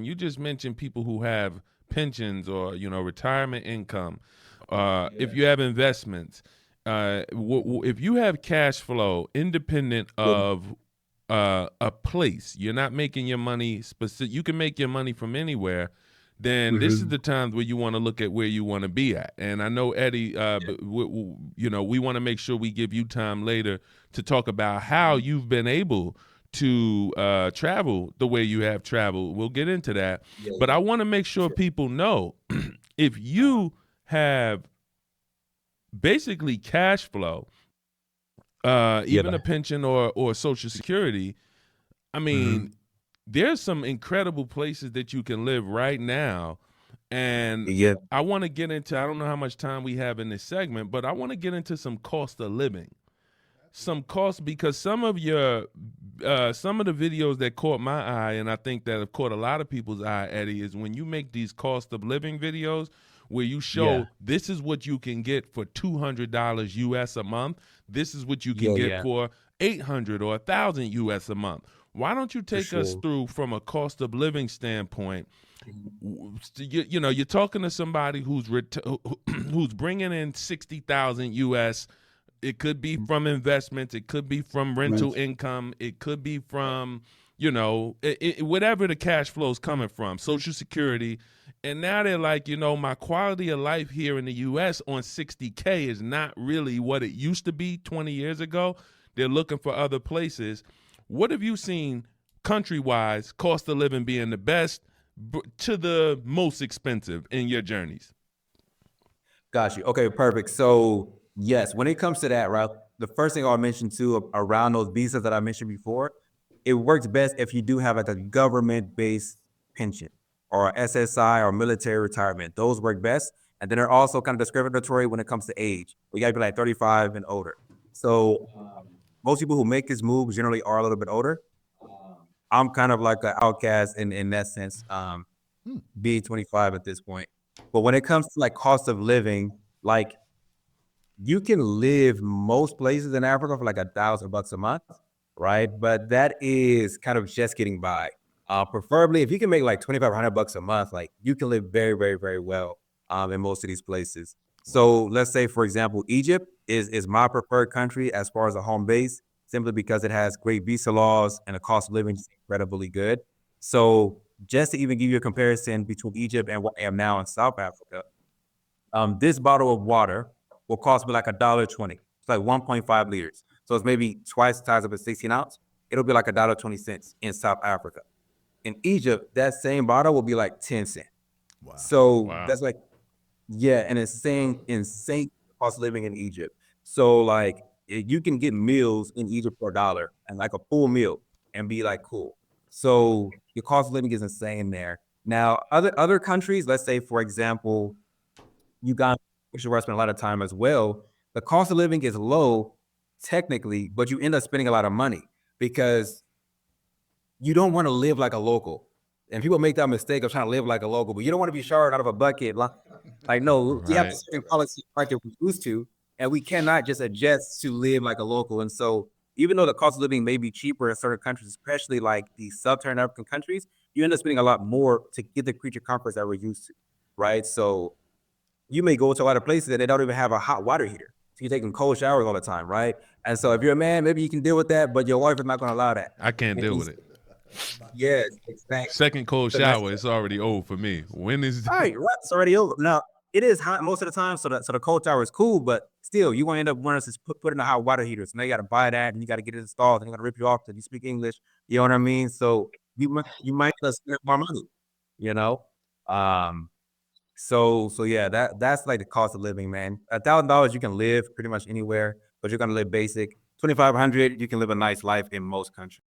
And you just mentioned people who have pensions or retirement income. If you have investments, if you have cash flow independent of a place, you're not making your money specific. You can make your money from anywhere. Then this is the times where you want to look at where you want to be at. And I know Eddie, we want to make sure we give you time later to talk about how you've been able to travel the way you have traveled. We'll get into that. But I want to make sure people know if you have basically cash flow, even a pension or Social Security, I mean, there's some incredible places that you can live right now. And I want to get into, I don't know how much time we have in this segment, but I want to get into some cost of living. Some cost, because some of the videos that caught my eye, and I think that have caught a lot of people's eye, Eddie, is when you make these cost of living videos where you show this is what you can get for $200 US a month. This is what you can get for $800 or $1,000 US a month. Why don't you take us through from a cost of living standpoint? You're talking to somebody who's bringing in $60,000 US. It could be from investments. It could be from rental income. It could be from, whatever the cash flow is coming from, Social Security. And now they're like, my quality of life here in the U.S. on $60K is not really what it used to be 20 years ago. They're looking for other places. What have you seen country-wise, cost of living being the best to the most expensive in your journeys? Got you. Okay, perfect. So yes, when it comes to that, right, the first thing I'll mention too around those visas that I mentioned before, it works best if you do have like a government-based pension or SSI or military retirement. Those work best. And then they're also kind of discriminatory when it comes to age. We gotta be like 35 and older. So most people who make this move generally are a little bit older. I'm kind of like an outcast in that sense, being 25 at this point. But when it comes to like cost of living, like you can live most places in Africa for like $1,000 a month, right? But that is kind of just getting by. Preferably, if you can make like $2,500 a month, like you can live very, very, very well in most of these places. So let's say, for example, Egypt is my preferred country as far as a home base, simply because it has great visa laws and the cost of living is incredibly good. So just to even give you a comparison between Egypt and what I am now in South Africa, this bottle of water will cost me like $1.20. It's like 1.5 liters. So it's maybe twice the size of a 16 ounce. It'll be like $1.20 in South Africa. In Egypt, that same bottle will be like 10 cents. Wow. So that's like, and it's insane cost of living in Egypt. So like you can get meals in Egypt for $1 and like a full meal and be like, cool. So your cost of living is insane there. Now, other countries, let's say, for example, Uganda, which is where I spend a lot of time as well, the cost of living is low technically, but you end up spending a lot of money because you don't want to live like a local. And people make that mistake of trying to live like a local, but you don't want to be showered out of a bucket. Like, no, we have a certain policy market we're used to, and we cannot just adjust to live like a local. And so even though the cost of living may be cheaper in certain countries, especially like the sub-Saharan African countries, you end up spending a lot more to get the creature comforts that we're used to, right? So you may go to a lot of places that they don't even have a hot water heater. So you're taking cold showers all the time, right? And so if you're a man, maybe you can deal with that, but your wife is not going to allow that. I can't deal with it. Yes, exactly. Second cold shower, it's already old for me. When is right? It's already over. Now it is hot most of the time, so the cold shower is cool, but still, you gonna end up wanting to put in a hot water heater. So now you got to buy that, and you got to get it installed, and they're gonna rip you off because you speak English. You know what I mean? So you might spend more money. You know, so yeah, that's like the cost of living, man. $1,000 you can live pretty much anywhere, but you're gonna live basic. $2,500 you can live a nice life in most countries.